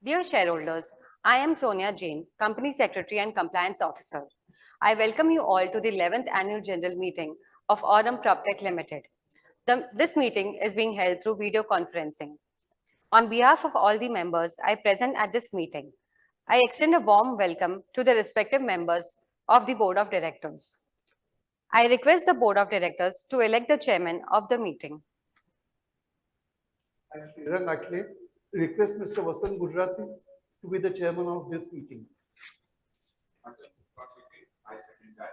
Dear shareholders, I am Sonia Jain, Company Secretary and Compliance Officer. I welcome you all to the 11th Annual General Meeting of Aurum PropTech Limited. This meeting is being held through video conferencing. On behalf of all the members I present at this meeting, I extend a warm welcome to the respective members of the Board of Directors. I request the Board of Directors to elect the Chairman of the meeting. I, Hiran Akle, request Mr. Vasant Gujarati to be the chairman of this meeting. I second that.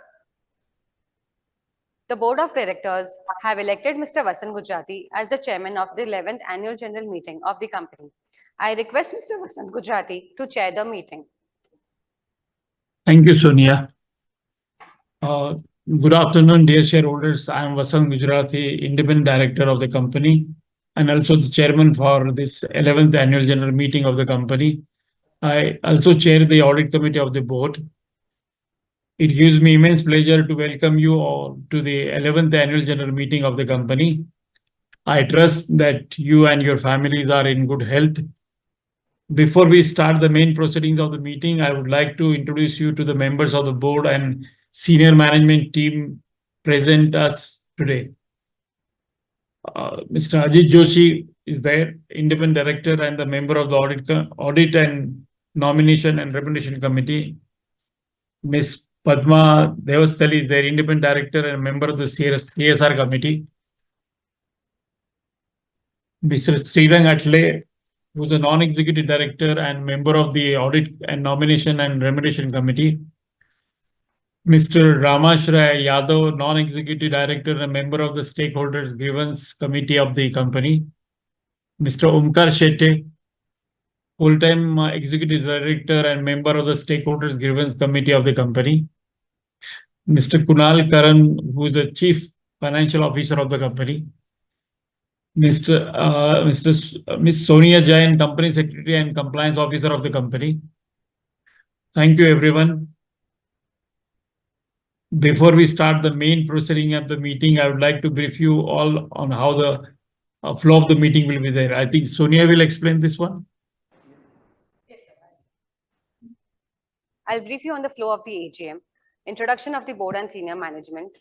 The Board of Directors have elected Mr. Vasant Gujarati as the Chairman of the 11th Annual General Meeting of the company. I request Mr. Vasant Gujarati to chair the meeting. Thank you, Sonia. Good afternoon, dear shareholders. I am Vasant Gujarati, Independent Director of the company and also the Chairman for this 11th Annual General Meeting of the company. I also chair the Audit Committee of the Board. It gives me immense pleasure to welcome you all to the 11th Annual General Meeting of the company. I trust that you and your families are in good health. Before we start the main proceedings of the meeting, I would like to introduce you to the members of the board and senior management team present us today. Mr. Ajit Joshi is there, Independent Director and the member of the Audit and Nomination and Remuneration Committee. Ms. Padma Devasthali is there, Independent Director and member of the CSR Committee. Mr. Srirang Atle, who is a non-executive director and member of the Audit and Nomination and Remuneration Committee. Mr. Ramashray Yadav, non-executive director and member of the Stakeholders Grievance Committee of the company. Mr. Omkar Shetty, full-time executive director and member of the Stakeholders Grievance Committee of the company. Mr. Kunal Karan, who is the chief financial officer of the company. Miss Sonia Jain, company secretary and compliance officer of the company. Thank you, everyone. Before we start the main proceeding of the meeting, I would like to brief you all on how the flow of the meeting will be there. I think Sonia will explain this one. Yes, sir. I'll brief you on the flow of the AGM, introduction of the board and senior management,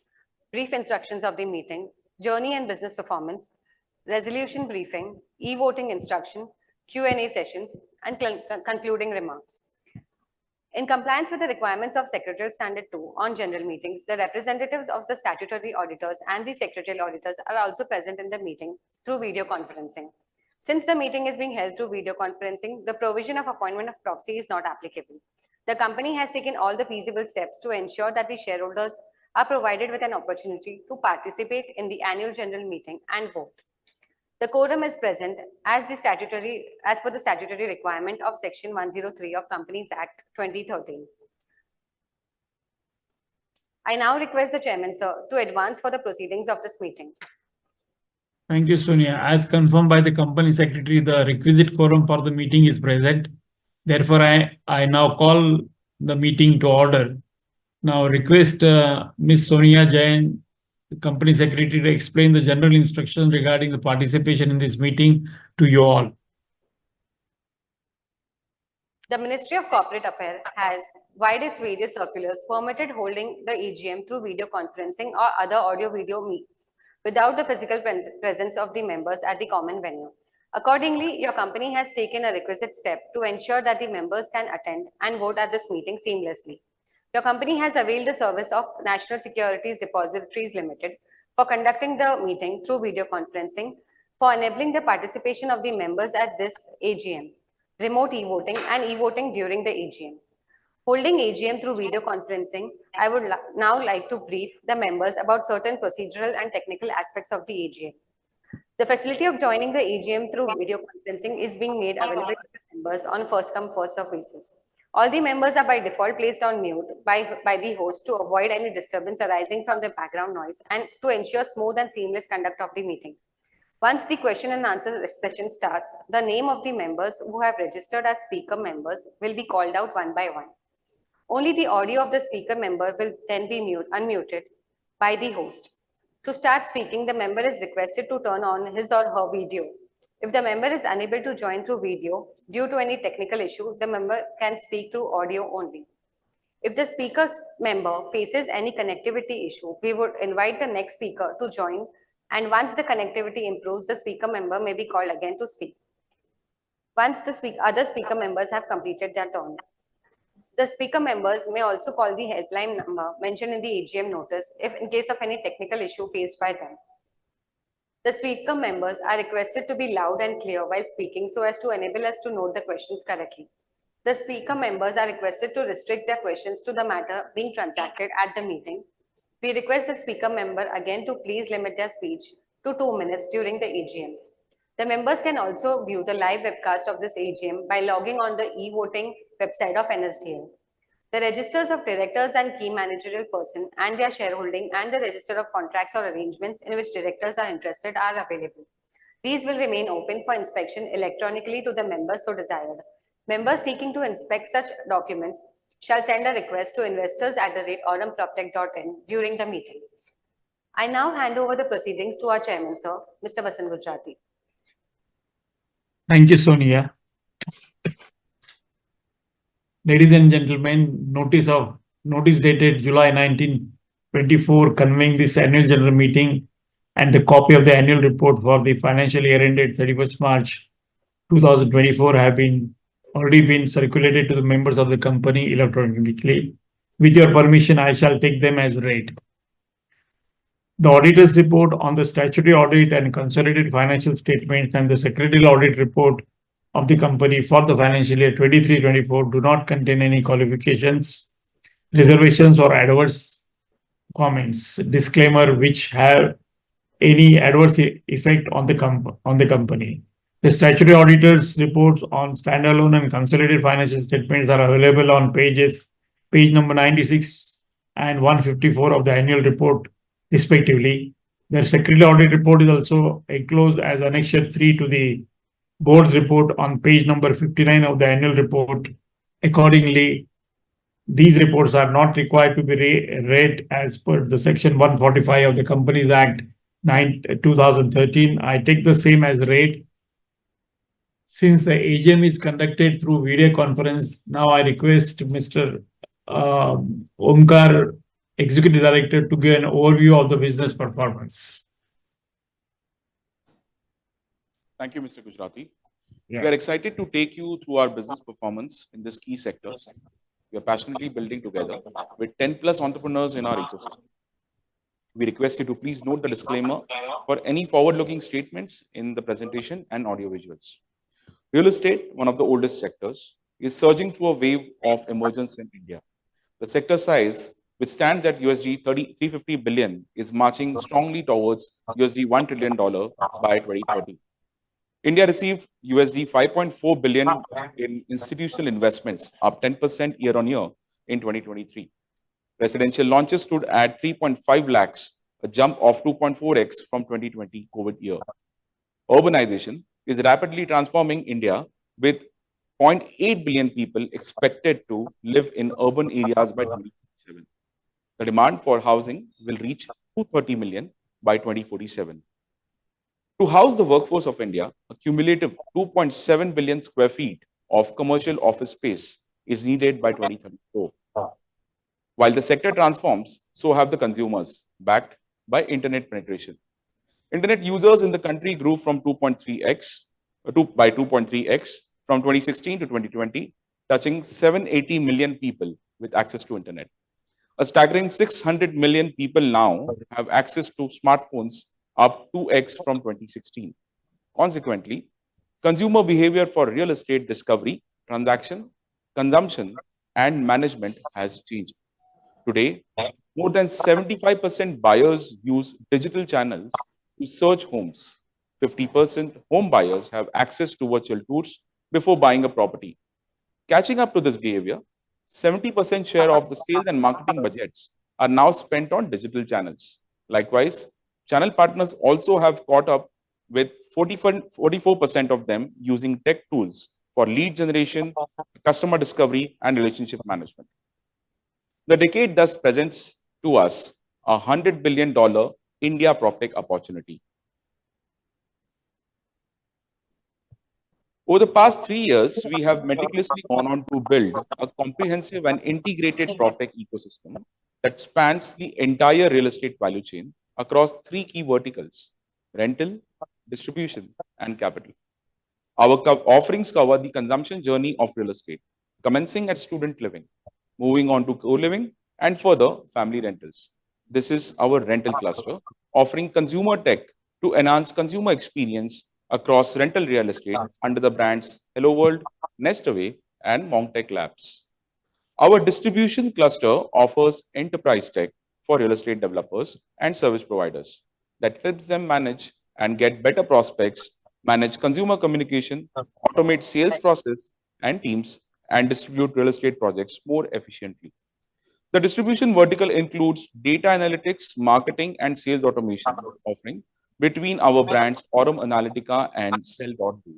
brief instructions of the meeting, journey and business performance, resolution briefing, e-voting instruction, Q&A sessions, and concluding remarks. In compliance with the requirements of Secretarial Standard 2 on general meetings, the representatives of the statutory auditors and the secretarial auditors are also present in the meeting through video conferencing. Since the meeting is being held through video conferencing, the provision of appointment of proxy is not applicable. The company has taken all the feasible steps to ensure that the shareholders are provided with an opportunity to participate in the annual general meeting and vote. The quorum is present as per the statutory requirement of Section 103 of Companies Act 2013. I now request the Chairman, sir, to advance for the proceedings of this meeting. Thank you, Sonia. As confirmed by the company secretary, the requisite quorum for the meeting is present. Therefore, I now call the meeting to order. Now request Ms. Sonia Jain, the company secretary, to explain the general instructions regarding the participation in this meeting to you all. The Ministry of Corporate Affairs has, via its various circulars, permitted holding the AGM through video conferencing or other audio-video meets without the physical presence of the members at the common venue. Accordingly, your company has taken a requisite step to ensure that the members can attend and vote at this meeting seamlessly. Your company has availed the service of National Securities Depositories Limited for conducting the meeting through video conferencing, for enabling the participation of the members at this AGM, remote e-voting and e-voting during the AGM. Holding AGM through video conferencing, I would now like to brief the members about certain procedural and technical aspects of the AGM. The facility of joining the AGM through video conferencing is being made available to the members on first-come, first-served basis. All the members are by default placed on mute by the host to avoid any disturbance arising from the background noise and to ensure smooth and seamless conduct of the meeting. Once the question and answer session starts, the name of the members who have registered as speaker members will be called out one by one. Only the audio of the speaker member will then be unmuted by the host. To start speaking, the member is requested to turn on his or her video. If the member is unable to join through video due to any technical issue, the member can speak through audio only. If the speaker's member faces any connectivity issue, we would invite the next speaker to join, and once the connectivity improves, the speaker member may be called again to speak. Once the other speaker members have completed their turn. The speaker members may also call the helpline number mentioned in the AGM notice if in case of any technical issue faced by them. The speaker members are requested to be loud and clear while speaking so as to enable us to note the questions correctly. The speaker members are requested to restrict their questions to the matter being transacted at the meeting. We request the speaker member again to please limit their speech to 2 minutes during the AGM. The members can also view the live webcast of this AGM by logging on the e-voting website of NSDL. The registers of directors and key managerial person and their shareholding and the register of contracts or arrangements in which directors are interested are available. These will remain open for inspection electronically to the members so desired. Members seeking to inspect such documents shall send a request to investors@aurumproptech.in during the meeting. I now hand over the proceedings to our chairman, sir, Mr. Vasant Gujrati. Thank you, Sonia. Ladies and gentlemen, notice dated July 19, 2024, convening this annual general meeting and the copy of the annual report for the financial year ended 31st March 2024 have already been circulated to the members of the company electronically. With your permission, I shall take them as read. The auditor's report on the statutory audit and consolidated financial statements and the secretarial audit report of the company for the financial year 23-24 do not contain any qualifications, reservations, or adverse comments. Disclaimer which have any adverse effect on the company. The statutory auditor's reports on standalone and consolidated financial statements are available on page number 96 and 154 of the annual report, respectively. The secretarial audit report is also enclosed as Annexure 3 to the board's report on page number 59 of the annual report. Accordingly, these reports are not required to be read as per the section 145 of the Companies Act 2013. I take the same as read. Since the AGM is conducted through video conference, now I request Mr. Omkar, Executive Director, to give an overview of the business performance. Thank you, Mr. Gujrati. Yeah. We are excited to take you through our business performance in this key sector. We are passionately building together with 10+ entrepreneurs in our ecosystem. We request you to please note the disclaimer for any forward-looking statements in the presentation and audio visuals. Real estate, one of the oldest sectors, is surging through a wave of emergence in India. The sector size, which stands at $350 billion, is marching strongly towards $1 trillion by 2030. India received $5.4 billion in institutional investments, up 10% year-on-year in 2023. Residential launches stood at 3.5 lakhs, a jump of 2.4x from 2020 COVID year. Urbanization is rapidly transforming India, with 0.8 billion people expected to live in urban areas by 2047. The demand for housing will reach 230 million by 2047. To house the workforce of India, a cumulative 2.7 billion square feet of commercial office space is needed by 2034. While the sector transforms, so have the consumers, backed by internet penetration. Internet users in the country grew from 2.3x from 2016 to 2020, touching 780 million people with access to internet. A staggering 600 million people now have access to smartphones, up 2x from 2016. Consequently, consumer behavior for real estate discovery, transaction, consumption, and management has changed. Today, more than 75% buyers use digital channels to search homes. 50% home buyers have access to virtual tours before buying a property. Catching up to this behavior, 70% share of the sales and marketing budgets are now spent on digital channels. Likewise, channel partners also have caught up, with 44% of them using tech tools for lead generation, customer discovery, and relationship management. The decade thus presents to us a $100 billion India PropTech opportunity. Over the past 3 years, we have meticulously gone on to build a comprehensive and integrated PropTech ecosystem that spans the entire real estate value chain across three key verticals: rental, distribution, and capital. Our offerings cover the consumption journey of real estate, commencing at student living, moving on to co-living, and further family rentals. This is our rental cluster, offering consumer tech to enhance consumer experience across rental real estate under the brands Hello World, Nestaway, and Monktech Labs. Our distribution cluster offers enterprise tech for real estate developers and service providers that helps them manage and get better prospects, manage consumer communication, automate sales process and teams, and distribute real estate projects more efficiently. The distribution vertical includes data analytics, marketing, and sales automation offering between our brands Aurum Analytica and Sell.do.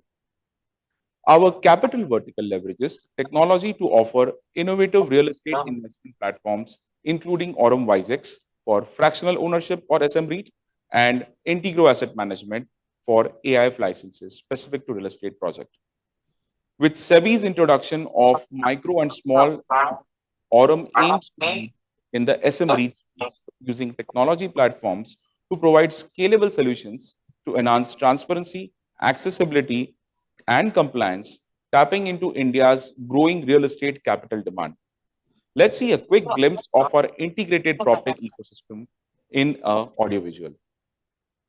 Our capital vertical leverages technology to offer innovative real estate investment platforms, including Aurum WiseX for fractional ownership or SM REIT and Integro Asset Management for AIF licenses specific to real estate project. With SEBI's introduction of micro and small, Aurum aims to lead in the SM REIT space using technology platforms to provide scalable solutions to enhance transparency, accessibility, and compliance, tapping into India's growing real estate capital demand. Let's see a quick glimpse of our integrated PropTech ecosystem in audiovisual.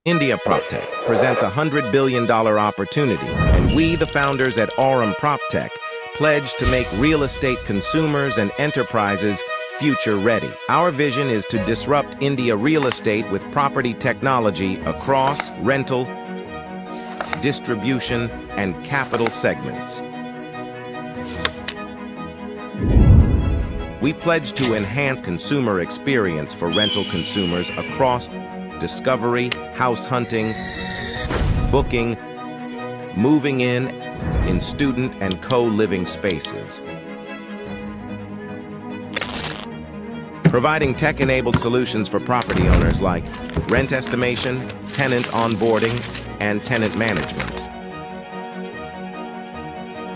India PropTech presents a $100 billion opportunity, and we, the founders at Aurum PropTech, pledge to make real estate consumers and enterprises future ready. Our vision is to disrupt India real estate with property technology across rental, distribution, and capital segments. We pledge to enhance consumer experience for rental consumers across discovery, house hunting, booking, moving in student and co-living spaces. Providing tech-enabled solutions for property owners like rent estimation, tenant onboarding, and tenant management.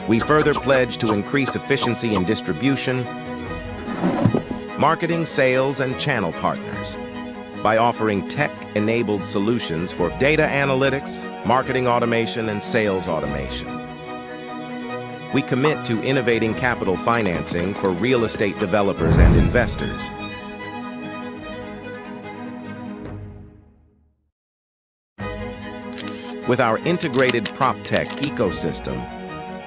We further pledge to increase efficiency in distribution, marketing, sales, and channel partners by offering tech-enabled solutions for data analytics, marketing automation, and sales automation. We commit to innovating capital financing for real estate developers and investors. With our integrated PropTech ecosystem,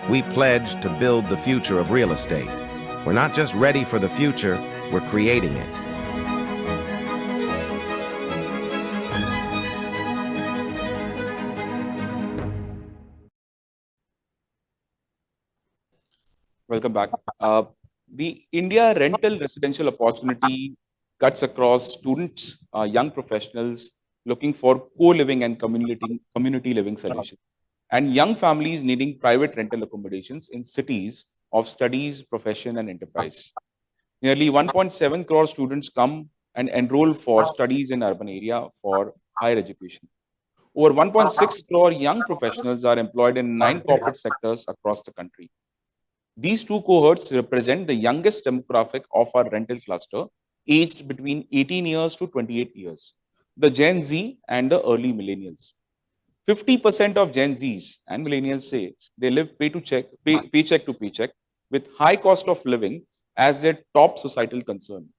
we pledge to build the future of real estate. We're not just ready for the future, we're creating it. Welcome back. The India rental residential opportunity cuts across students, young professionals looking for co-living and community living solutions, and young families needing private rental accommodations in cities of studies, profession, and enterprise. Nearly 1.7 crore students come and enroll for studies in urban area for higher education. Over 1.6 crore young professionals are employed in 9 corporate sectors across the country. These two cohorts represent the youngest demographic of our rental cluster, aged between 18 years to 28 years, the Gen Z and the early millennials. 50% of Gen Zs and millennials say they live paycheck to paycheck with high cost of living as their top societal concern.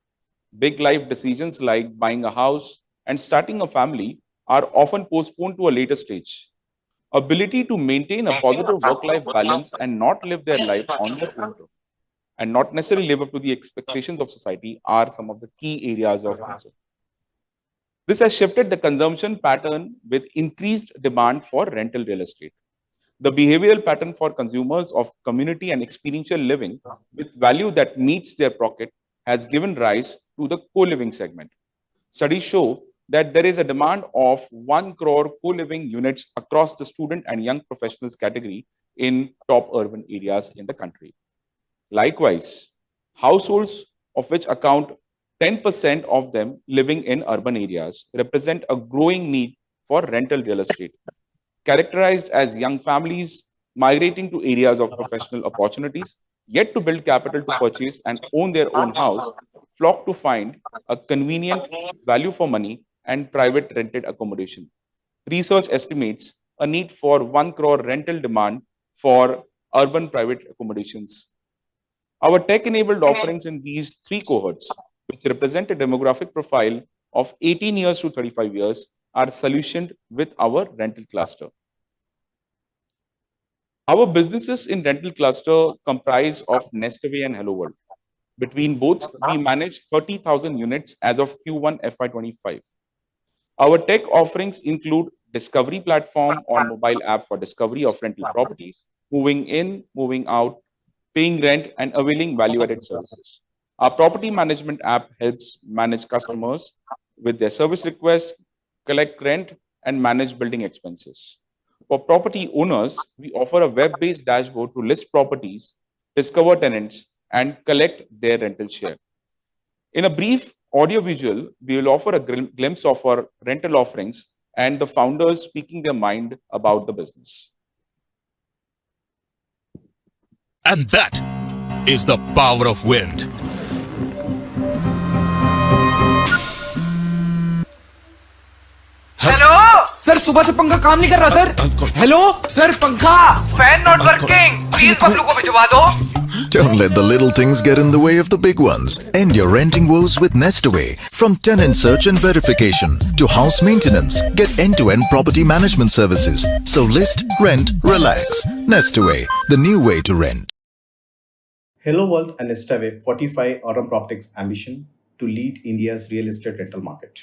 Big life decisions like buying a house and starting a family are often postponed to a later stage. Ability to maintain a positive work-life balance and not live their life on their own terms and not necessarily live up to the expectations of society are some of the key areas of concern. This has shifted the consumption pattern with increased demand for rental real estate. The behavioral pattern for consumers of community and experiential living with value that meets their pocket has given rise to the co-living segment. Studies show that there is a demand of 1 crore co-living units across the student and young professionals category in top urban areas in the country. Likewise, households of which account 10% of them living in urban areas represent a growing need for rental real estate. Characterized as young families, migrating to areas of professional opportunities, yet to build capital to purchase and own their own house, flock to find a convenient value for money and private rented accommodation. Research estimates a need for 1 crore rental demand for urban private accommodations. Our tech-enabled offerings in these three cohorts, which represent a demographic profile of 18 years to 35 years, are solutioned with our rental cluster. Our businesses in rental cluster comprise of Nestaway and Hello World. Between both, we manage 30,000 units as of Q1 FY25. Our tech offerings include discovery platform on mobile app for discovery of rental properties, moving in, moving out, paying rent, and availing value-added services. Our property management app helps manage customers with their service requests, collect rent, and manage building expenses. For property owners, we offer a web-based dashboard to list properties, discover tenants, and collect their rental share. In a brief audio-visual, we will offer a glimpse of our rental offerings and the founders speaking their mind about the business. And that is the power of wind. Hello sir, सुबह से पंखा काम नहीं कर रहा sir. Hello sir, पंखा fan not working, please Bablu को भिजवा दो। Don't let the little things get in the way of the big ones. End your renting woes with Nestaway. From tenant search and verification to house maintenance, get end-to-end property management services. So list, rent, relax. Nestaway, the new way to rent. Hello World and Nestaway fortify Aurum PropTech's ambition to lead India's real estate rental market.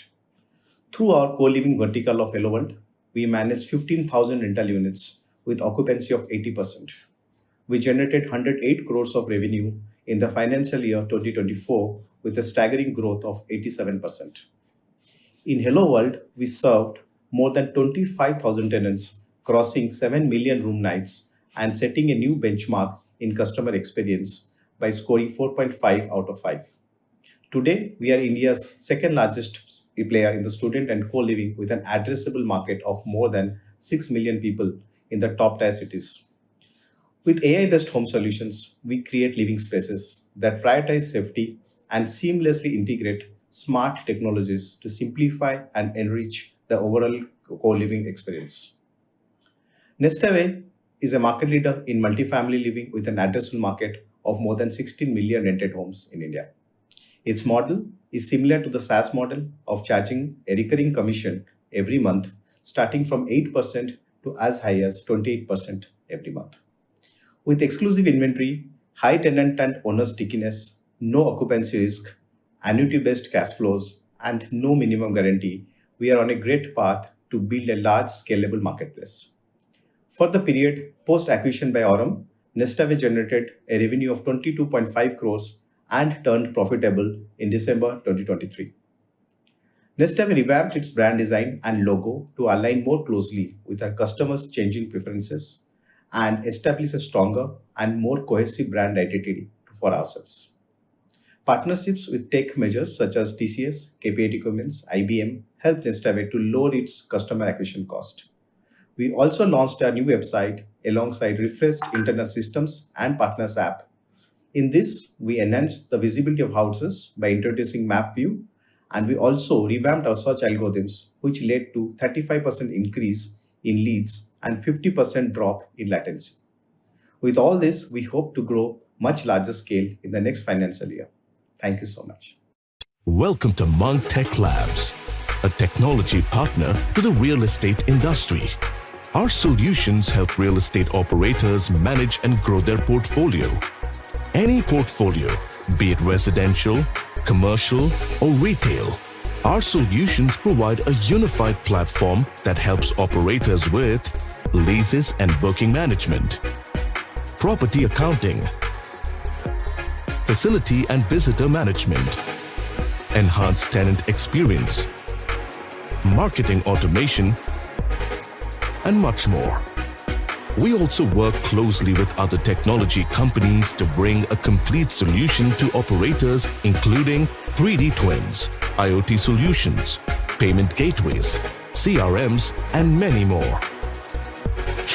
Through our co-living vertical of Hello World, we manage 15,000 rental units with occupancy of 80%. We generated 108 crores of revenue in the financial year 2024 with a staggering growth of 87%. In Hello World, we served more than 25,000 tenants, crossing 7 million room nights and setting a new benchmark in customer experience by scoring 4.5 out of 5. Today, we are India's second largest player in the student and co-living with an addressable market of more than 6 million people in the top tier cities. With AI-based home solutions, we create living spaces that prioritize safety and seamlessly integrate smart technologies to simplify and enrich the overall co-living experience. Nestaway is a market leader in multifamily living with an addressable market of more than 16 million rented homes in India. Its model is similar to the SaaS model of charging a recurring commission every month, starting from 8% to as high as 28% every month. With exclusive inventory, high tenant and owner stickiness, no occupancy risk, annuity-based cash flows, and no minimum guarantee, we are on a great path to build a large scalable marketplace. For the period post-acquisition by Aurum, Nestaway generated a revenue of 22.5 crores and turned profitable in December 2023. Nestaway revamped its brand design and logo to align more closely with our customers' changing preferences and establish a stronger and more cohesive brand identity for ourselves. Partnerships with tech measures such as TCS, KPIT Equipments, IBM helped Nestaway to lower its customer acquisition cost. We also launched our new website alongside refreshed internal systems and partners app. In this, we enhanced the visibility of houses by introducing map view, and we also revamped our search algorithms, which led to 35% increase in leads and 50% drop in latency. With all this, we hope to grow much larger scale in the next financial year. Thank you so much. Welcome to Monk Tech Labs, a technology partner to the real estate industry. Our solutions help real estate operators manage and grow their portfolio. Any portfolio, be it residential, commercial, or retail, our solutions provide a unified platform that helps operators with leases and booking management, property accounting, facility and visitor management, enhanced tenant experience, marketing automation, and much more. We also work closely with other technology companies to bring a complete solution to operators, including 3D twins, IoT solutions, payment gateways, CRMs, and many more.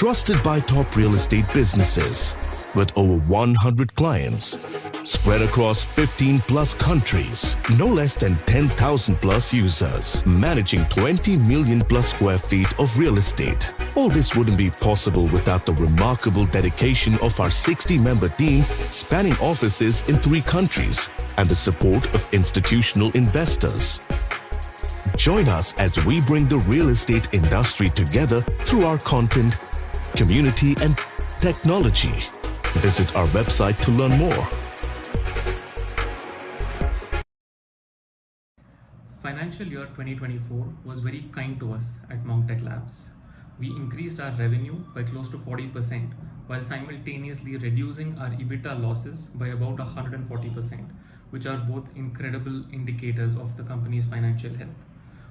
trusted by top real estate businesses with over 100 clients spread across 15 plus countries, no less than 10,000 plus users, managing 20 million plus square feet of real estate. All this wouldn't be possible without the remarkable dedication of our 60-member team spanning offices in 3 countries and the support of institutional investors. Join us as we bring the real estate industry together through our content, community, and technology. Visit our website to learn more. Financial year 2024 was very kind to us at PropTech Labs. We increased our revenue by close to 40% while simultaneously reducing our EBITDA losses by about 140%, which are both incredible indicators of the company's financial health.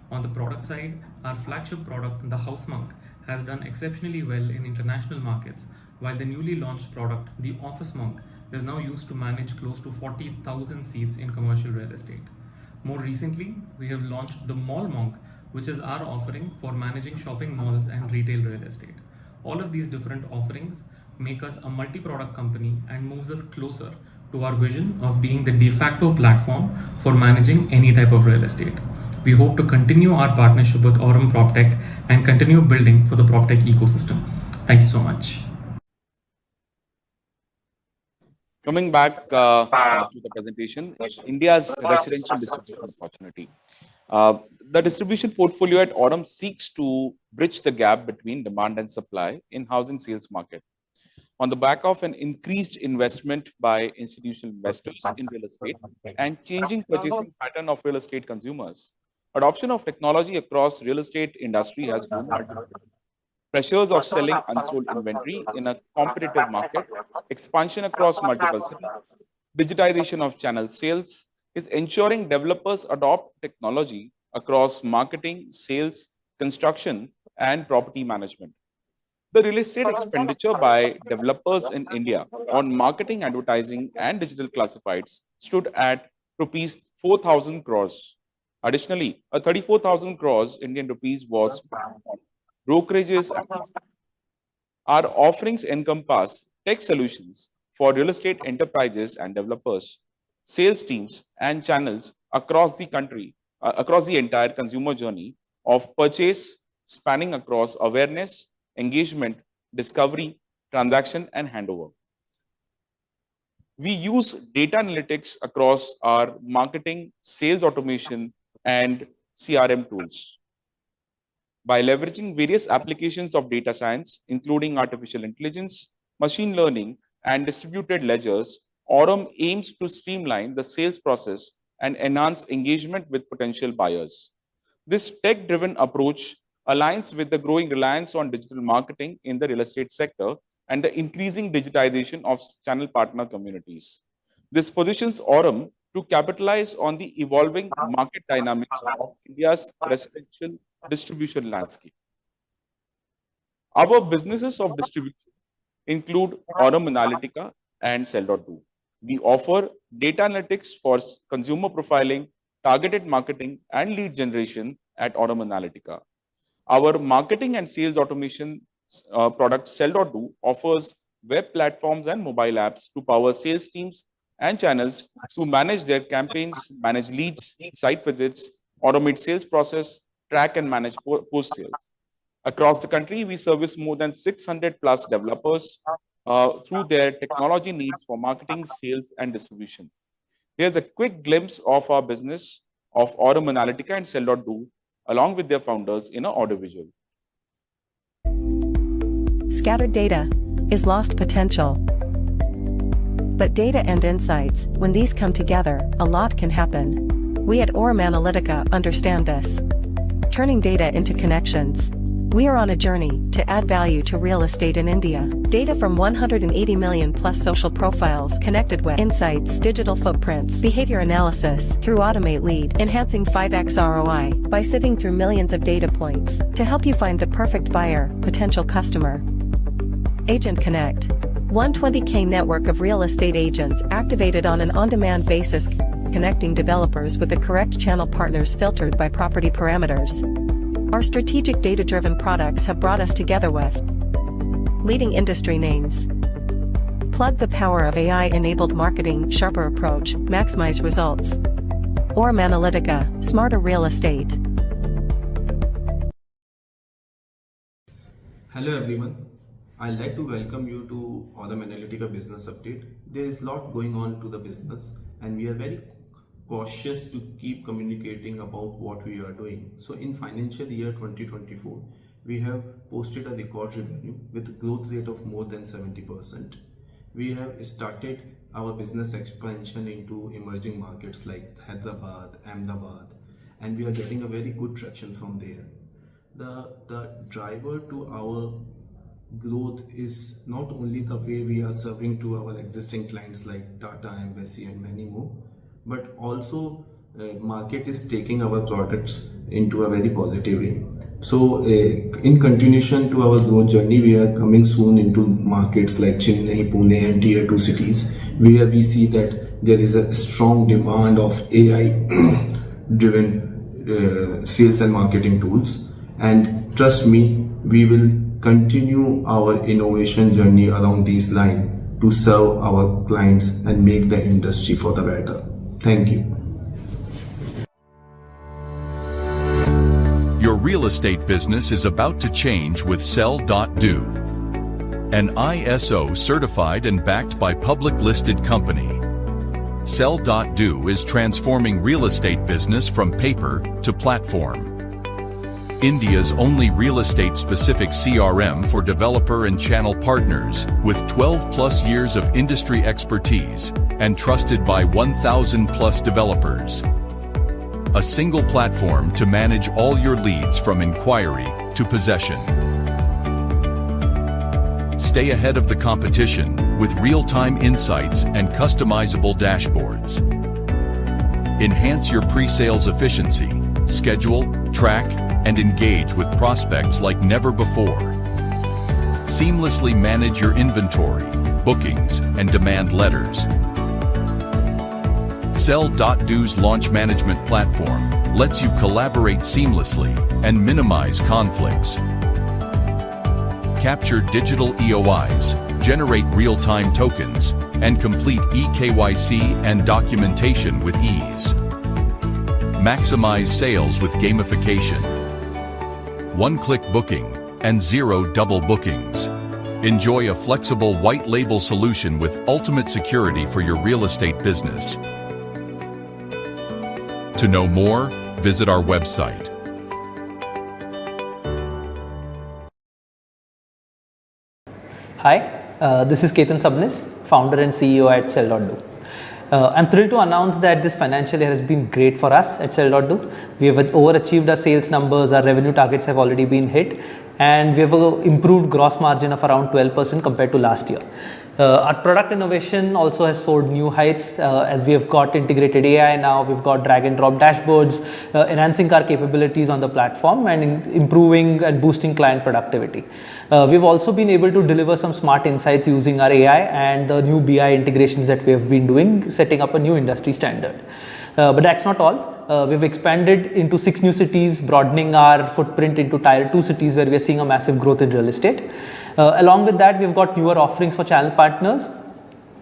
On the product side, our flagship product, the House Monk, has done exceptionally well in international markets, while the newly launched product, the Office Monk, is now used to manage close to 40,000 seats in commercial real estate. More recently, we have launched the Mall Monk, which is our offering for managing shopping malls and retail real estate. All of these different offerings make us a multi-product company and moves us closer to our vision of being the de facto platform for managing any type of real estate. We hope to continue our partnership with Aurum PropTech and continue building for the PropTech ecosystem. Thank you so much. Coming back to the presentation, India's residential distribution opportunity. The distribution portfolio at Aurum seeks to bridge the gap between demand and supply in housing sales market. On the back of an increased investment by institutional investors in real estate and changing purchasing pattern of real estate consumers, adoption of technology across real estate industry has grown multiple. Pressures of selling unsold inventory in a competitive market, expansion across multiple cities, digitization of channel sales is ensuring developers adopt technology across marketing, sales, construction, and property management. The real estate expenditure by developers in India on marketing, advertising, and digital classifieds stood at rupees 4,000 crores. Additionally, a 34,000 crores Indian rupees was spent on brokerages. Our offerings encompass tech solutions for real estate enterprises and developers, sales teams, and channels across the country, across the entire consumer journey of purchase, spanning across awareness, engagement, discovery, transaction, and handover. We use data analytics across our marketing, sales automation, and CRM tools. By leveraging various applications of data science, including artificial intelligence, machine learning, and distributed ledgers, Aurum aims to streamline the sales process and enhance engagement with potential buyers. This tech-driven approach aligns with the growing reliance on digital marketing in the real estate sector and the increasing digitization of channel partner communities. This positions Aurum to capitalize on the evolving market dynamics of India's residential distribution landscape. Our businesses of distribution include Aurum Analytica and Sell.do. We offer data analytics for consumer profiling, targeted marketing, and lead generation at Aurum Analytica. Our marketing and sales automation product Sell.do offers web platforms and mobile apps to power sales teams and channels to manage their campaigns, manage leads, site visits, automate sales process, track and manage post sales. Across the country, we service more than 600 plus developers through their technology needs for marketing, sales, and distribution. Here's a quick glimpse of our business of Aurum Analytica and Sell.do along with their founders in an audiovisual. Scattered data is lost potential. But data and insights, when these come together, a lot can happen. We at Aurum Analytica understand this. Turning data into connections. We are on a journey to add value to real estate in India. Data from 180 million plus social profiles connected with insights, digital footprints, behavior analysis through Automate Lead, enhancing 5x ROI by sifting through millions of data points to help you find the perfect buyer, potential customer. Agent Connect. 120K network of real estate agents activated on an on-demand basis, connecting developers with the correct channel partners filtered by property parameters. Our strategic data-driven products have brought us together with leading industry names. Plug the power of AI-enabled marketing, sharper approach, maximize results. Aurum Analytica, smarter real estate. Hello everyone, I'd like to welcome you to Aurum Analytica business update. There is a lot going on to the business and we are very cautious to keep communicating about what we are doing. So in financial year 2024, we have posted a record revenue with a growth rate of more than 70%. We have started our business expansion into emerging markets like Hyderabad, Ahmedabad, and we are getting a very good traction from there. The driver to our growth is not only the way we are serving to our existing clients like Tata, Embassy and many more, but also market is taking our products into a very positive way. So in continuation to our growth journey, we are coming soon into markets like Chennai, Pune and tier 2 cities where we see that there is a strong demand of AI driven sales and marketing tools. And trust me, we will continue our innovation journey along these lines to serve our clients and make the industry for the better. Thank you. Your real estate business is about to change with Sell.do, an ISO certified and backed by public listed company. Sell.do is transforming real estate business from paper to platform. India's only real estate specific CRM for developer and channel partners, with 12 plus years of industry expertise and trusted by 1,000 plus developers. A single platform to manage all your leads from inquiry to possession. Stay ahead of the competition with real-time insights and customizable dashboards. Enhance your pre-sales efficiency, schedule, track, and engage with prospects like never before. Seamlessly manage your inventory, bookings, and demand letters. Sell.do's launch management platform lets you collaborate seamlessly and minimize conflicts. Capture digital EOIs, generate real-time tokens, and complete eKYC and documentation with ease. Maximize sales with gamification. One-click booking and zero double bookings. Enjoy a flexible white label solution with ultimate security for your real estate business. To know more, visit our website. Hi, this is Ketan Sabnis, founder and CEO at Sell.do. I'm thrilled to announce that this financial year has been great for us at Sell.do. We have overachieved our sales numbers, our revenue targets have already been hit, and we have an improved gross margin of around 12% compared to last year. Our product innovation also has soared new heights as we have got integrated AI now, we've got drag and drop dashboards, enhancing our capabilities on the platform and improving and boosting client productivity. We've also been able to deliver some smart insights using our AI and the new BI integrations that we have been doing, setting up a new industry standard. But that's not all. We've expanded into 6 new cities, broadening our footprint into tier 2 cities where we are seeing a massive growth in real estate. Along with that, we've got newer offerings for channel partners,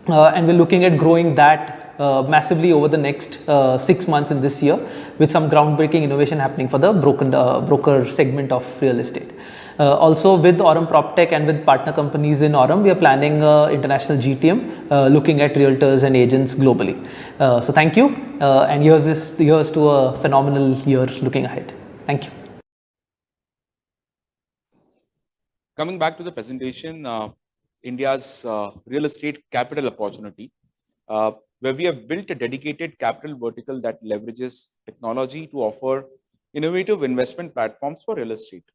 and we're looking at growing that massively over the next 6 months in this year with some groundbreaking innovation happening for the broker segment of real estate. Also with Aurum PropTech and with partner companies in Aurum, we are planning international GTM, looking at realtors and agents globally. So thank you, and here's to a phenomenal year looking ahead. Thank you. Coming back to the presentation, India's real estate capital opportunity, where we have built a dedicated capital vertical that leverages technology to offer innovative investment platforms for real estate.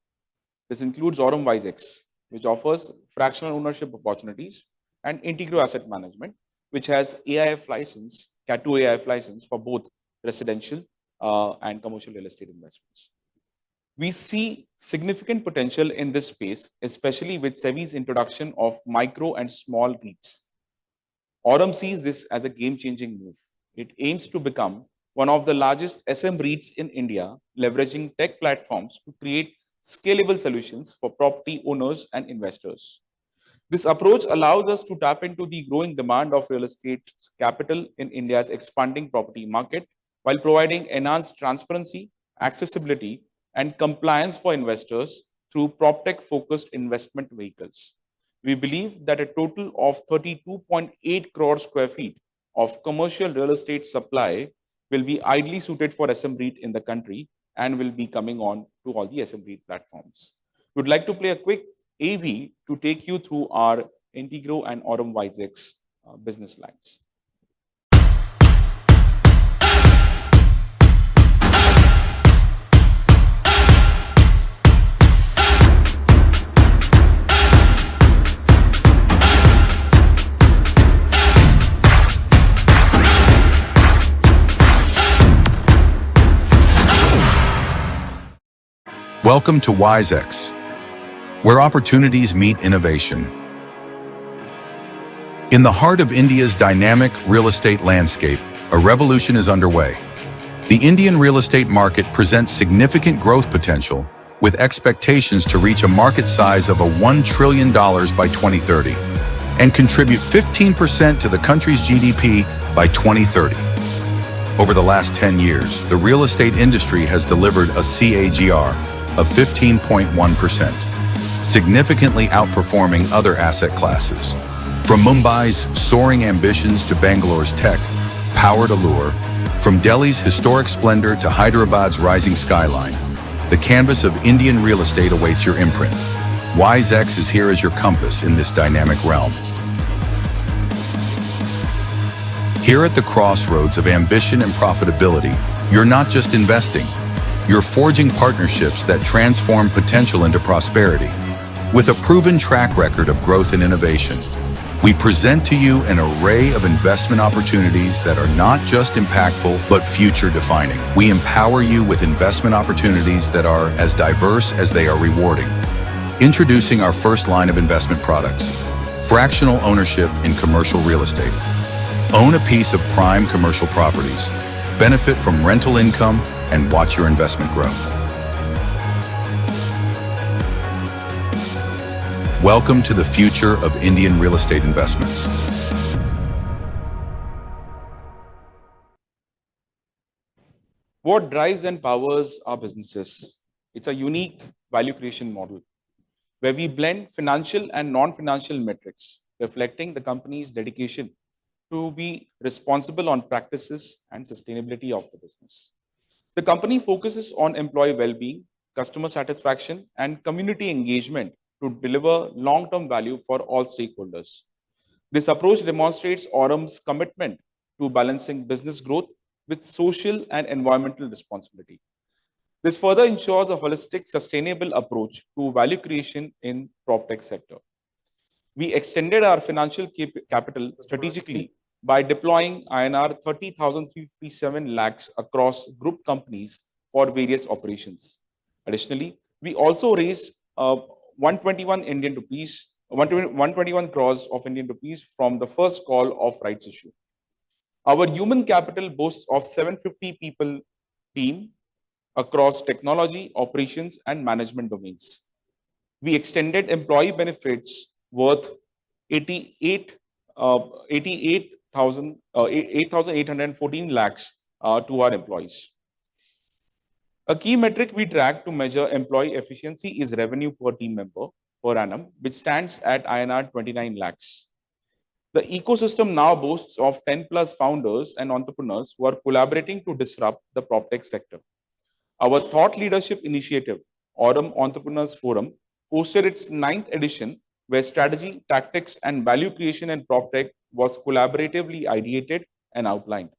This includes Aurum WiseX, which offers fractional ownership opportunities, and Integro Asset Management, which has AIF license, Cat 2 AIF license for both residential and commercial real estate investments. We see significant potential in this space, especially with SEBI's introduction of micro and small REITs. Aurum sees this as a game-changing move. It aims to become one of the largest SM REITs in India, leveraging tech platforms to create scalable solutions for property owners and investors. This approach allows us to tap into the growing demand of real estate capital in India's expanding property market while providing enhanced transparency, accessibility, and compliance for investors through PropTech focused investment vehicles. We believe that a total of 32.8 crore square feet of commercial real estate supply will be ideally suited for SM REIT in the country and will be coming on to all the SM REIT platforms. We would like to play a quick AV to take you through our Integro and Aurum WiseX business lines. Welcome to WiseX, where opportunities meet innovation. In the heart of India's dynamic real estate landscape, a revolution is underway. The Indian real estate market presents significant growth potential, with expectations to reach a market size of $1 trillion by 2030 and contribute 15% to the country's GDP by 2030. Over the last 10 years, the real estate industry has delivered a CAGR of 15.1%, significantly outperforming other asset classes. From Mumbai's soaring ambitions to Bangalore's tech-powered allure, from Delhi's historic splendor to Hyderabad's rising skyline, the canvas of Indian real estate awaits your imprint. WiseX is here as your compass in this dynamic realm. Here at the crossroads of ambition and profitability, you're not just investing, you're forging partnerships that transform potential into prosperity. With a proven track record of growth and innovation, we present to you an array of investment opportunities that are not just impactful, but future-defining. We empower you with investment opportunities that are as diverse as they are rewarding. Introducing our first line of investment products, fractional ownership in commercial real estate. Own a piece of prime commercial properties, benefit from rental income, and watch your investment grow. Welcome to the future of Indian real estate investments. What drives and powers our businesses? It's a unique value creation model where we blend financial and non-financial metrics, reflecting the company's dedication to be responsible on practices and sustainability of the business. The company focuses on employee well-being, customer satisfaction, and community engagement to deliver long-term value for all stakeholders. This approach demonstrates Aurum's commitment to balancing business growth with social and environmental responsibility. This further ensures a holistic, sustainable approach to value creation in PropTech sector. We extended our financial capital strategically by deploying INR 30,357 lakhs across group companies for various operations. Additionally, we also raised 121 crores of Indian rupees from the first call of rights issue. Our human capital boasts of 750 people team across technology, operations, and management domains. We extended employee benefits worth 8,814 lakhs to our employees. A key metric we track to measure employee efficiency is revenue per team member per annum, which stands at INR 29 lakhs. The ecosystem now boasts of 10 plus founders and entrepreneurs who are collaborating to disrupt the PropTech sector. Our thought leadership initiative, Aurum Entrepreneurs Forum, hosted its 9th edition, where strategy, tactics, and value creation in PropTech was collaboratively ideated and outlined.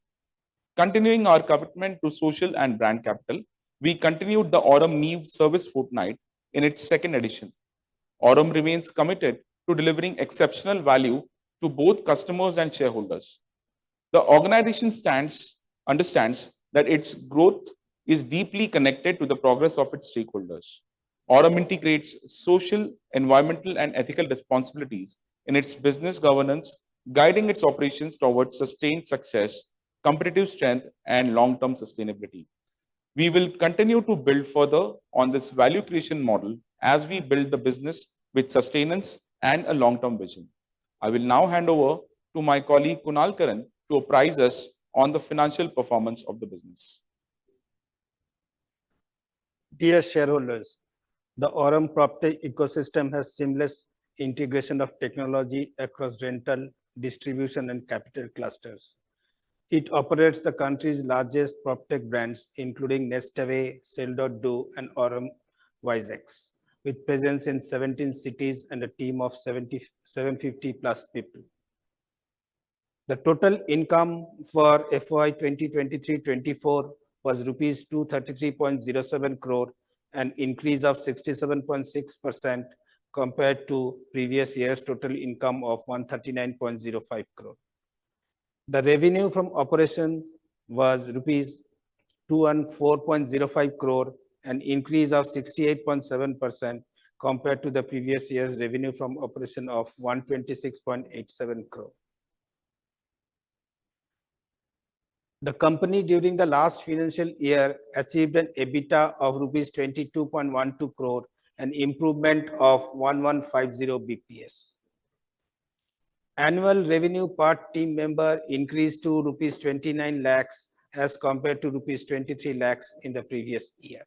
Continuing our commitment to social and brand capital, we continued the Aurum Neve Service Fortnight in its 2nd edition. Aurum remains committed to delivering exceptional value to both customers and shareholders. The organization understands that its growth is deeply connected to the progress of its stakeholders. Aurum integrates social, environmental, and ethical responsibilities in its business governance, guiding its operations towards sustained success, competitive strength, and long-term sustainability. We will continue to build further on this value creation model as we build the business with sustenance and a long-term vision. I will now hand over to my colleague Kunal Karan to apprise us on the financial performance of the business. Dear shareholders, the Aurum PropTech ecosystem has seamless integration of technology across rental, distribution, and capital clusters. It operates the country's largest PropTech brands, including Nestaway, Sell.do, and Aurum Wisex, with presence in 17 cities and a team of 750 plus people. The total income for FY 2023-24 was rupees 233.07 crore, an increase of 67.6% compared to previous year's total income of 139.05 crore. The revenue from operation was rupees 214.05 crore, an increase of 68.7% compared to the previous year's revenue from operation of 126.87 crore. The company during the last financial year achieved an EBITDA of rupees 22.12 crore, an improvement of 1150 BPS. Annual revenue per team member increased to rupees 29 lakhs as compared to rupees 23 lakhs in the previous year.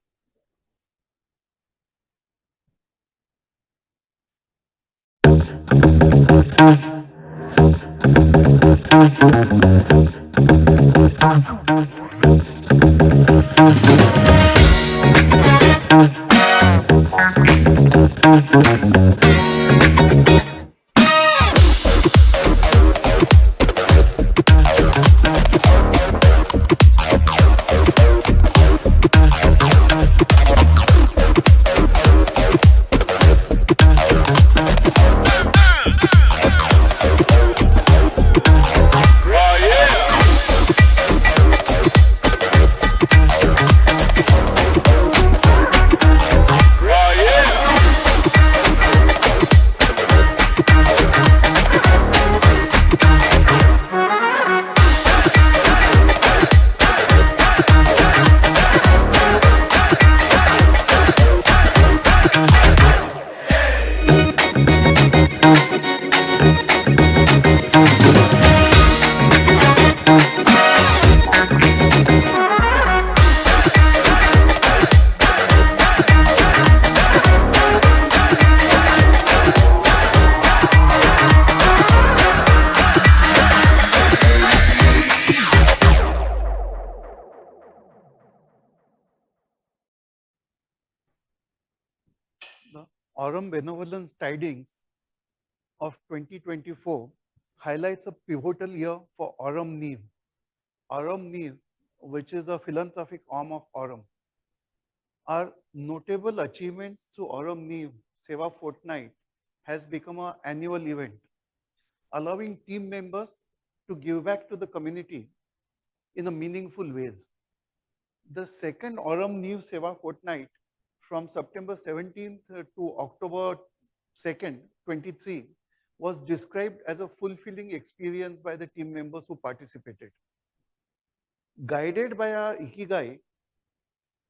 The Aurum Benevolence Tidings of 2024 highlights a pivotal year for Aurum Neve. Aurum Neve, which is a philanthropic arm of Aurum. Our notable achievements through Aurum Neve Seva Fortnight has become an annual event, allowing team members to give back to the community in a meaningful ways. The second Aurum Neve Seva Fortnight from September 17th to October 2nd, 23, was described as a fulfilling experience by the team members who participated. Guided by our Ikigai,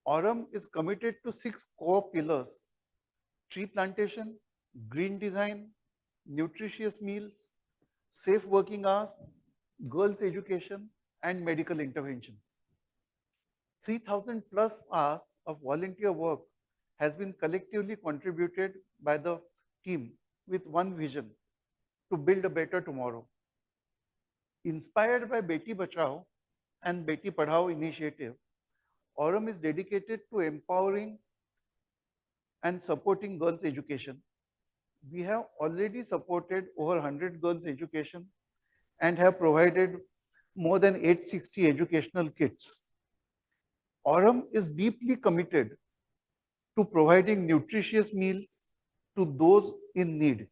Aurum is committed to 6 core pillars: tree plantation, green design, nutritious meals, safe working hours, girls' education, and medical interventions. 3,000 plus hours of volunteer work has been collectively contributed by the team with one vision: to build a better tomorrow. Inspired by Beti Bachao and Beti Padhao initiative, Aurum is dedicated to empowering and supporting girls' education. We have already supported over 100 girls' education and have provided more than 860 educational kits. Aurum is deeply committed to providing nutritious meals to those in need.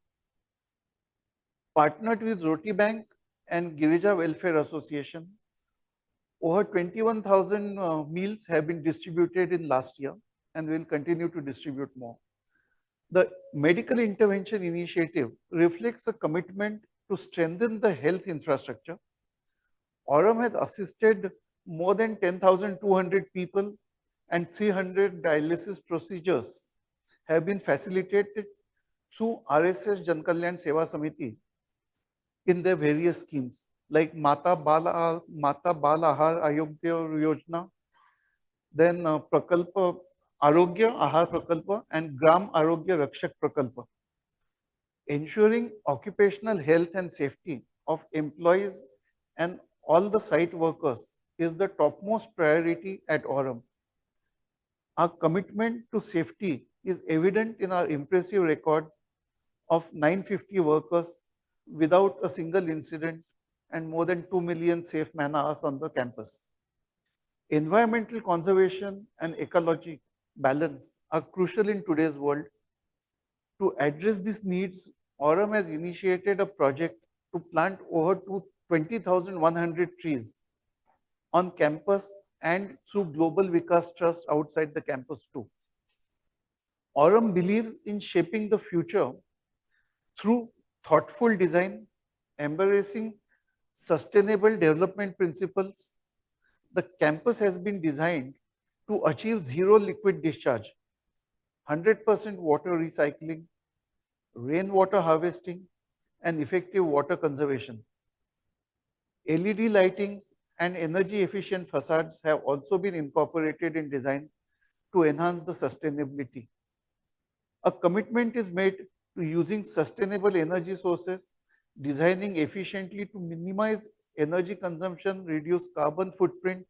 Partnered with Roti Bank and Girija Welfare Association, over 21,000 meals have been distributed in last year and will continue to distribute more. The medical intervention initiative reflects a commitment to strengthen the health infrastructure. Aurum has assisted more than 10,200 people and 300 dialysis procedures have been facilitated through RSS Jankalyan Seva Samiti in their various schemes like Mata Bala Ahar Ayogya Yojana, then Prakalpa Arogya Ahar Prakalpa and Gram Arogya Rakshak Prakalpa. Ensuring occupational health and safety of employees and all the site workers is the topmost priority at Aurum. Our commitment to safety is evident in our impressive record of 950 workers without a single incident and more than 2 million safe man-hours on the campus. Environmental conservation and ecology balance are crucial in today's world. To address these needs, Aurum has initiated a project to plant over 20,100 trees on campus and through Global Vikas Trust outside the campus too. Aurum believes in shaping the future through thoughtful design, embracing sustainable development principles. The campus has been designed to achieve zero liquid discharge, 100% water recycling, rainwater harvesting, and effective water conservation. LED lighting and energy efficient facades have also been incorporated in design to enhance the sustainability. A commitment is made to using sustainable energy sources, designing efficiently to minimize energy consumption, reduce carbon footprint,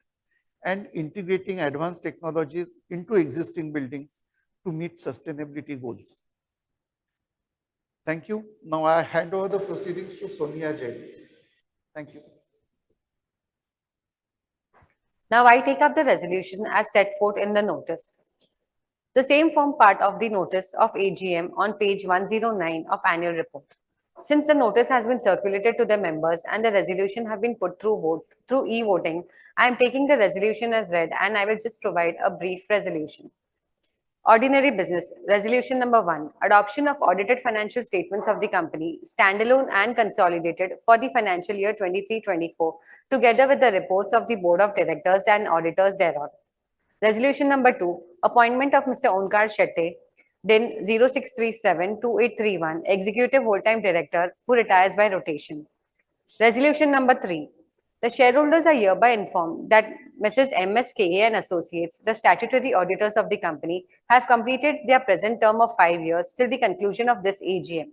and integrating advanced technologies into existing buildings to meet sustainability goals. Thank you. Now I hand over the proceedings to Sonia Jain. Thank you. Now I take up the resolution as set forth in the notice. The same form part of the notice of AGM on page 109 of annual report. Since the notice has been circulated to the members and the resolution have been put through e-voting, I am taking the resolution as read and I will just provide a brief resolution. Ordinary business. Resolution number 1. Adoption of audited financial statements of the company, standalone and consolidated for the financial year 23-24, together with the reports of the Board of Directors and auditors thereon. Resolution number 2. Appointment of Mr. Onkar Shetty, DIN 0637-2831, Executive Whole-Time Director, who retires by rotation. Resolution number 3. The shareholders are hereby informed that Mrs. MSKA and Associates, the statutory auditors of the company, have completed their present term of 5 years till the conclusion of this AGM.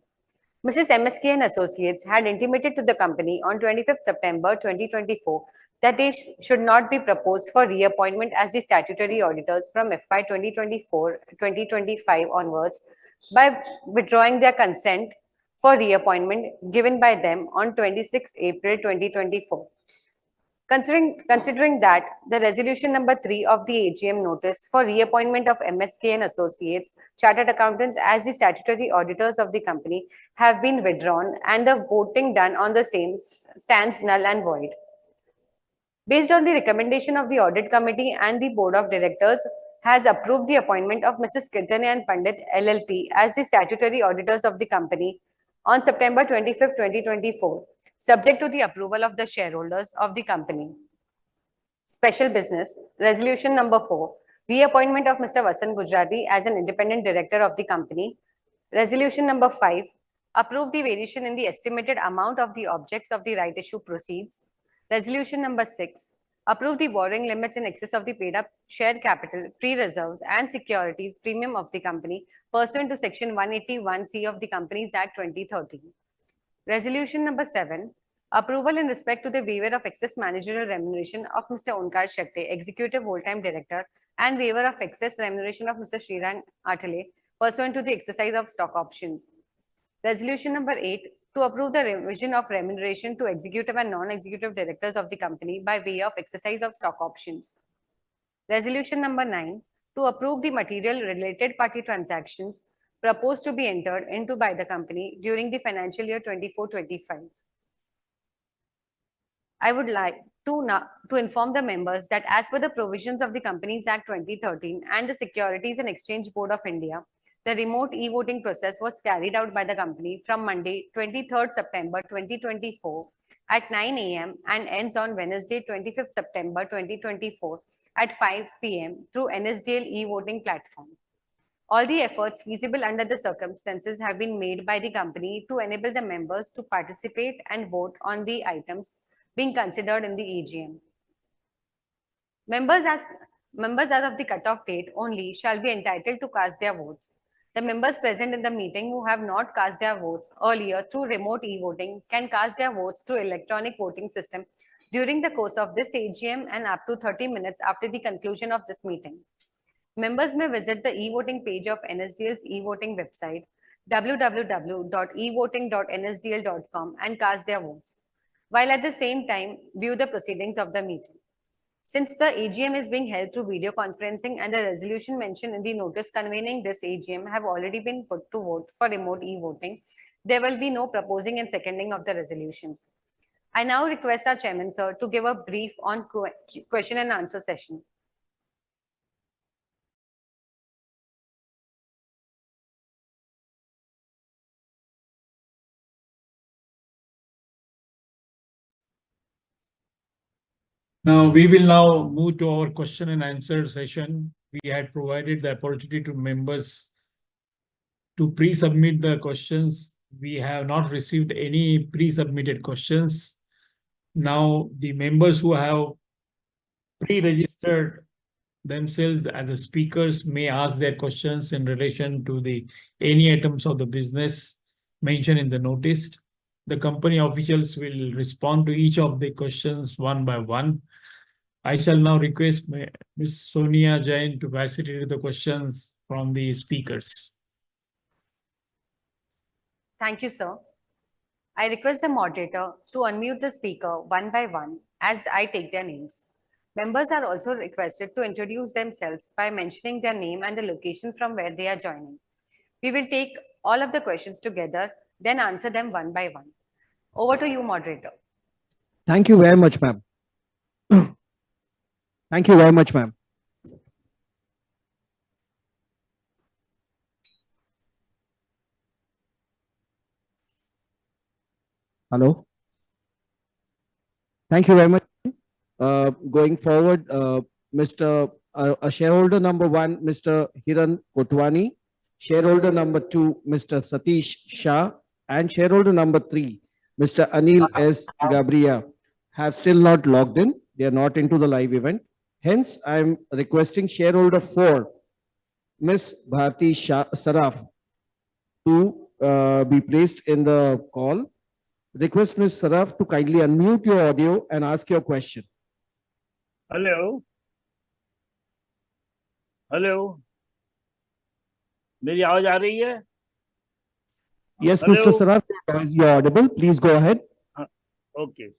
Mrs. MSK and Associates had intimated to the company on 25th September 2024 that they should not be proposed for reappointment as the statutory auditors from FY 2024-2025 onwards by withdrawing their consent for reappointment given by them on 26th April 2024. Considering that the resolution number 3 of the AGM notice for reappointment of MSK and Associates Chartered Accountants as the statutory auditors of the company have been withdrawn and the voting done on the same stands null and void. Based on the recommendation of the Audit Committee and the Board of Directors has approved the appointment of Mrs. Kirtane and Pandit LLP as the statutory auditors of the company on September 25th, 2024, subject to the approval of the shareholders of the company. Special business. Resolution number 4. Reappointment of Mr. Vasant Gujrati as an independent director of the company. Resolution number 5. Approve the variation in the estimated amount of the objects of the right issue proceeds. Resolution number 6. Approve the borrowing limits in excess of the paid up share capital, free reserves and securities premium of the company pursuant to section 181C of the Companies Act 2013. Resolution number 7. Approval in respect to the waiver of excess managerial remuneration of Mr. Onkar Shetty, Executive Whole-Time Director, and waiver of excess remuneration of Mr. Srirang Athale pursuant to the exercise of stock options. Resolution number 8. To approve the revision of remuneration to executive and non-executive directors of the company by way of exercise of stock options. Resolution number 9. To approve the material related party transactions proposed to be entered into by the company during the financial year 24-25. I would like to inform the members that as per the provisions of the Companies Act 2013 and the Securities and Exchange Board of India, the remote e-voting process was carried out by the company from Monday, 23rd September 2024 at 9 a.m. and ends on Wednesday, 25th September 2024 at 5 p.m. through NSDL e-voting platform. All the efforts feasible under the circumstances have been made by the company to enable the members to participate and vote on the items being considered in the AGM. Members as of the cutoff date only shall be entitled to cast their votes. The members present in the meeting who have not cast their votes earlier through remote e-voting can cast their votes through electronic voting system during the course of this AGM and up to 30 minutes after the conclusion of this meeting. Members may visit the e-voting page of NSDL's e-voting website www.evoting.nsdl.com and cast their votes, while at the same time view the proceedings of the meeting. Since the AGM is being held through video conferencing and the resolution mentioned in the notice convening this AGM have already been put to vote for remote e-voting, there will be no proposing and seconding of the resolutions. I now request our chairman, sir, to give a brief on question and answer session. Now, we will now move to our question and answer session. We had provided the opportunity to members to pre-submit the questions. We have not received any pre-submitted questions. Now, the members who have pre-registered themselves as the speakers may ask their questions in relation to any items of the business mentioned in the notice. The company officials will respond to each of the questions one by one. I shall now request Ms. Sonia Jain to facilitate the questions from the speakers. Thank you, sir. I request the moderator to unmute the speaker one by one as I take their names. Members are also requested to introduce themselves by mentioning their name and the location from where they are joining. We will take all of the questions together, then answer them one by one. Over to you, moderator. Thank you very much, ma'am. Thank you very much, ma'am. Hello. Thank you very much. Going forward, shareholder number 1, Mr. Hiran Kotwani, shareholder number 2, Mr. Satish Shah, and shareholder number 3, Mr. Anil S. Gabria, have still not logged in. They are not into the live event. Hence, I am requesting shareholder 4, Ms. Bharti Saraf, to be placed in the call. Request Ms. Saraf to kindly unmute your audio and ask your question. Hello. Hello. मेरी आवाज आ रही है? Yes, Mr. Saraf, you are audible. Please go ahead. Okay.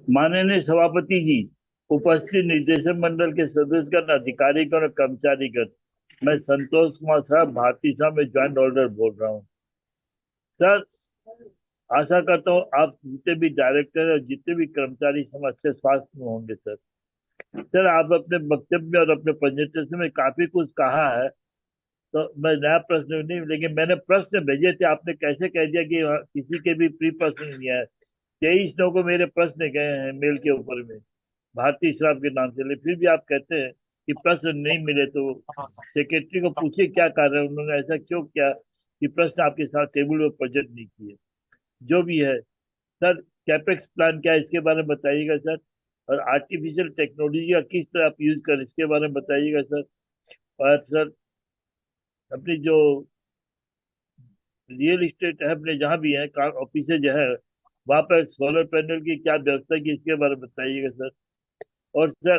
माननीय सभापति जी, उपस्थित निदेशक मंडल के सदस्यगण, अधिकारीगण और कर्मचारीगण, मैं संतोष कुमार साहब भारती साहब में ज्वाइंट होल्डर बोल रहा हूँ। सर, आशा करता हूँ आप जितने भी डायरेक्टर और जितने भी कर्मचारी सब अच्छे स्वास्थ्य में होंगे। सर आप अपने वक्तव्य में और अपने प्रेजेंटेशन में काफी कुछ कहा है, तो मैं नया प्रश्न नहीं, लेकिन मैंने प्रश्न भेजे थे, आपने कैसे कह दिया कि किसी के भी प्री प्रश्न नहीं है। 23 नौ को मेरे प्रश्न गए हैं मेल के ऊपर में भारतीय शराब के नाम से, फिर भी आप कहते हैं कि प्रश्न नहीं मिले। तो सेक्रेटरी को पूछिए क्या कारण है, उन्होंने ऐसा क्यों किया कि प्रश्न आपके साथ टेबल पर प्रेजेंट नहीं किए। जो भी है सर, कैपेक्स प्लान क्या है इसके बारे में बताइएगा सर, और आर्टिफिशियल टेक्नोलॉजी का किस तरह आप यूज कर इसके बारे में बताइएगा सर। और सर अपनी जो रियल एस्टेट है अपने जहाँ भी है ऑफिस जो है वहाँ पर सोलर पैनल की क्या व्यवस्था की इसके बारे में बताइएगा सर। और सर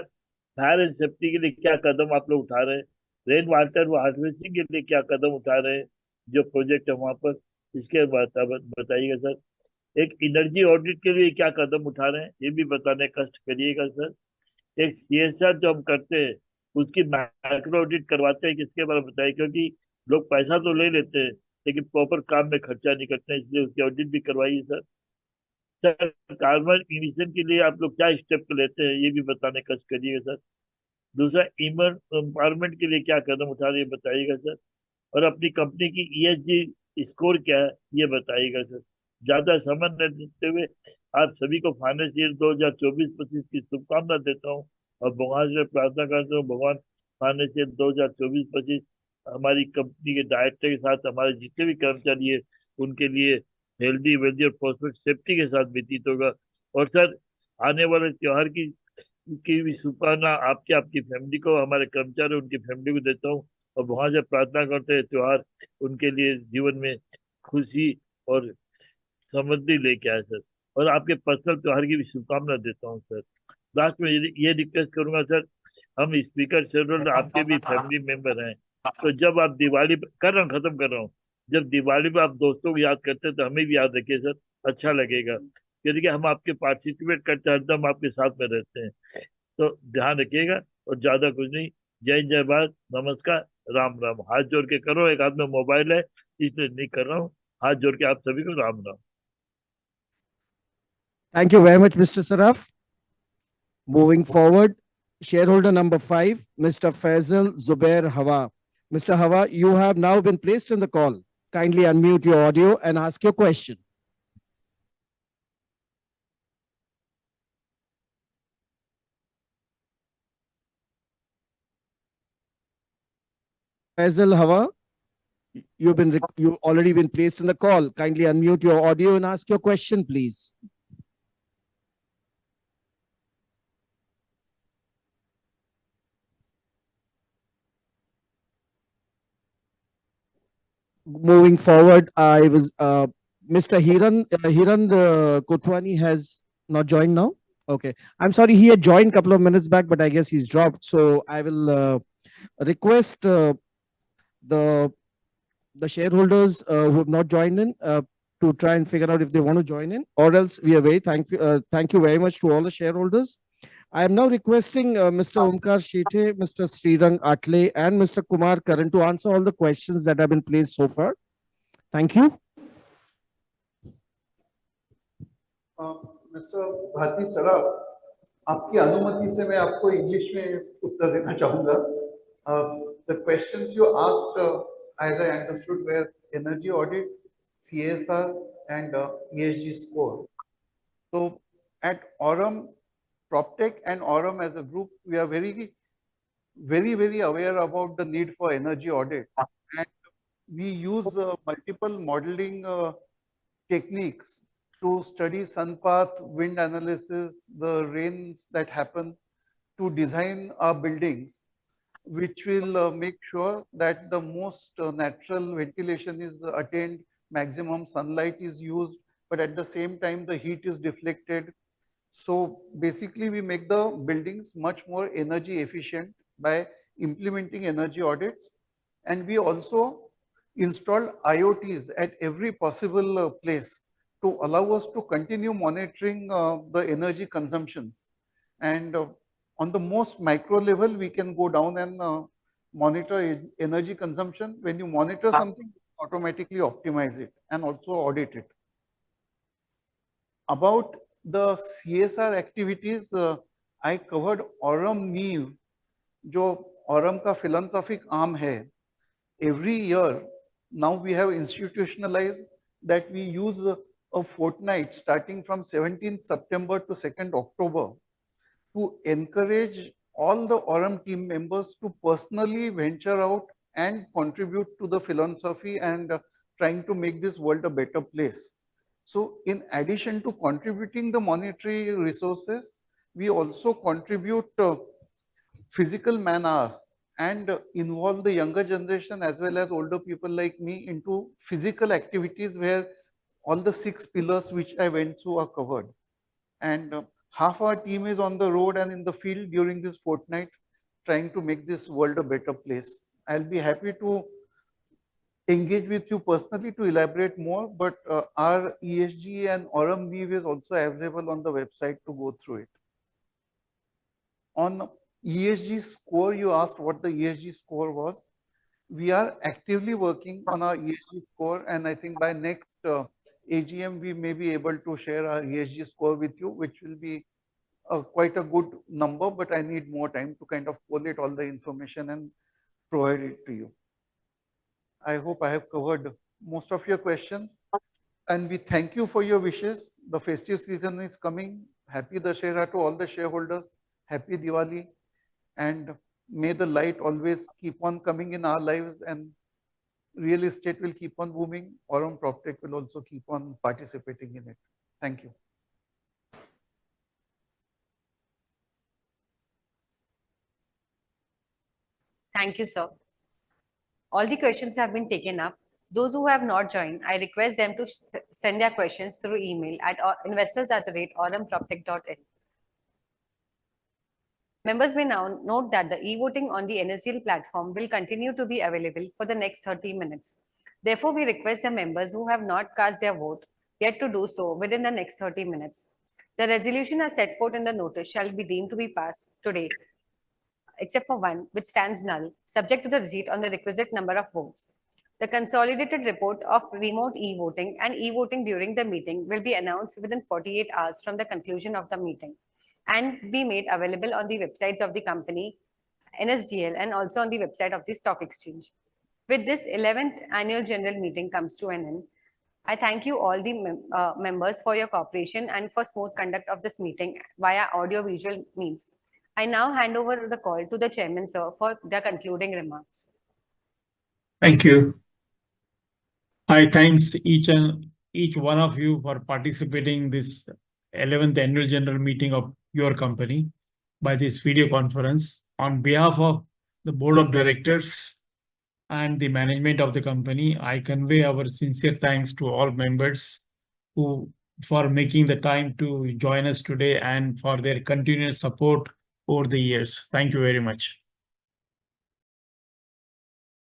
फायर एंड सेफ्टी के लिए क्या कदम आप लोग उठा रहे हैं, रेन वाटर हार्वेस्टिंग के लिए क्या कदम उठा रहे हैं, जो प्रोजेक्ट है वहाँ पर इसके बताइएगा सर। एक एनर्जी ऑडिट के लिए क्या कदम उठा रहे हैं ये भी बताने कष्ट करिएगा सर। एक CSR जो हम करते हैं उसकी माइक्रो ऑडिट करवाते हैं किसके बारे में बताइए, क्योंकि लोग पैसा तो ले लेते हैं लेकिन प्रॉपर काम में खर्चा नहीं करते हैं, इसलिए उसकी ऑडिट भी करवाइए सर। सर कार्बन इमिशन के लिए आप लोग क्या स्टेप लेते हैं ये भी बताने कष्ट करिएगा सर। दूसरा एम्पावरमेंट के लिए क्या कदम उठा रहे हैं बताइएगा सर। और अपनी कंपनी की ESG स्कोर क्या है ये बताइएगा सर। ज्यादा समय न देते हुए आप सभी को फाइनेंशियल 2024-25 की शुभकामना देता हूँ और भगवान से प्रार्थना करता हूँ, भगवान फाइनेंशियल 2024-25 हमारी कंपनी के डायरेक्टर के साथ हमारे जितने भी कर्मचारी है उनके लिए हेल्दी वेल्दी और प्रोस्पेक्ट सेफ्टी के साथ व्यतीत होगा। और सर आने वाले त्योहार की भी शुभकामना आपके आपकी फैमिली को, हमारे कर्मचारी उनकी फैमिली को देता हूँ। और वहां से प्रार्थना करते हैं त्योहार उनके लिए जीवन में खुशी और समृद्धि लेके आए सर। और आपके पर्सनल त्योहार की भी शुभकामना देता हूँ सर। लास्ट में ये रिक्वेस्ट करूंगा सर, हम स्पीकर शेड्यूल आपके भी फैमिली मेंबर हैं, तो जब आप दिवाली कर रहा हूँ, खत्म कर रहा हूँ, जब दिवाली पे आप दोस्तों को याद करते हैं तो हमें भी याद रखिए सर, अच्छा लगेगा। क्योंकि हम आपके पार्टिसिपेट करते हैं, हरदम आपके साथ में रहते हैं, तो ध्यान रखिएगा। और ज्यादा कुछ नहीं, जय हिंद, जय भारत, नमस्कार, राम राम। हाथ जोड़ के करो, एक हाथ में मोबाइल है इसलिए नहीं कर रहा हूँ, हाथ जोड़ के आप सभी को Ram Ram. Thank you very much, Mr. Saraf. Moving forward, shareholder number 5, Mr. Faisal Zubair Hawa. Mr. Hawa, you have now been placed in the call. Kindly unmute your audio and ask your question. Faisal Hawa, you already been placed in the call. Kindly unmute your audio and ask your question, please. Moving forward, Mr. Hiran Kotwani has not joined now. Okay, I'm sorry, he had joined a couple of minutes back, but I guess he's dropped. So I will request the shareholders who have not joined in to try and figure out if they want to join in, or else we are very thank you very much to all the shareholders. I am now requesting Mr. Omkar Shethe, Mr. Srirang Atle, and Mr. Kumar Karan to answer all the questions that have been placed so far. Thank you. Mister Bharati Saraf, आपकी अनुमति से मैं आपको English में उत्तर देना चाहूँगा. The questions you asked, as I understood, were energy audit, CSR, and ESG score. So at Aurum, PropTech and Aurum as a group, we are very aware about the need for energy audit, and we use multiple modeling techniques to study sun path, wind analysis, the rains that happen, to design our buildings, which will make sure that the most natural ventilation is attained, maximum sunlight is used, but at the same time the heat is deflected. So basically we make the buildings much more energy efficient by implementing energy audits. And we also install IoTs at every possible place to allow us to continue monitoring the energy consumptions. And on the most micro level, we can go down and monitor energy consumption. When you monitor something, automatically optimize it and also audit it. About the CSR activities, I covered Aurum Neve, जो Aurum का philanthropic arm है. Every year, now we have institutionalized that we use a fortnight starting from 17th September to 2nd October to encourage all the Aurum team members to personally venture out and contribute to the philanthropy and trying to make this world a better place. So in addition to contributing the monetary resources, we also contribute physical man hours and involve the younger generation as well as older people like me into physical activities where all the 6 pillars which I went through are covered. And half our team is on the road and in the field during this fortnight trying to make this world a better place. I'll be happy to engage with you personally to elaborate more, but our ESG and Aurum Neve is also available on the website to go through it. On ESG score, you asked what the ESG score was. We are actively working on our ESG score, and I think by next AGM, we may be able to share our ESG score with you, which will be quite a good number, but I need more time to kind of collate all the information and provide it to you. I hope I have covered most of your questions, and we thank you for your wishes. The festive season is coming. Happy Dussehra to all the shareholders. Happy Diwali. And may the light always keep on coming in our lives and real estate will keep on booming. Aurum PropTech will also keep on participating in it. Thank you. Thank you, sir. All the questions have been taken up. Those who have not joined, I request them to send their questions through email at investors@aurumproptech.in. Members may now note that the e-voting on the NSDL platform will continue to be available for the next 30 minutes. Therefore, we request the members who have not cast their vote yet to do so within the next 30 minutes. The resolution as set forth in the notice shall be deemed to be passed today, except for one, which stands null, subject to the receipt on the requisite number of votes. The consolidated report of remote e-voting and e-voting during the meeting will be announced within 48 hours from the conclusion of the meeting and be made available on the websites of the company, NSDL, and also on the website of the stock exchange. With this 11th annual general meeting comes to an end, I thank you all the members for your cooperation and for smooth conduct of this meeting via audio-visual means. I now hand over the call to the chairman, sir, for the concluding remarks. Thank you. I thanks each one of you for participating in this 11th annual general meeting of your company by this video conference. On behalf of the board of directors and the management of the company, I convey our sincere thanks to all members for making the time to join us today and for their continuous support over the years. Thank you very much.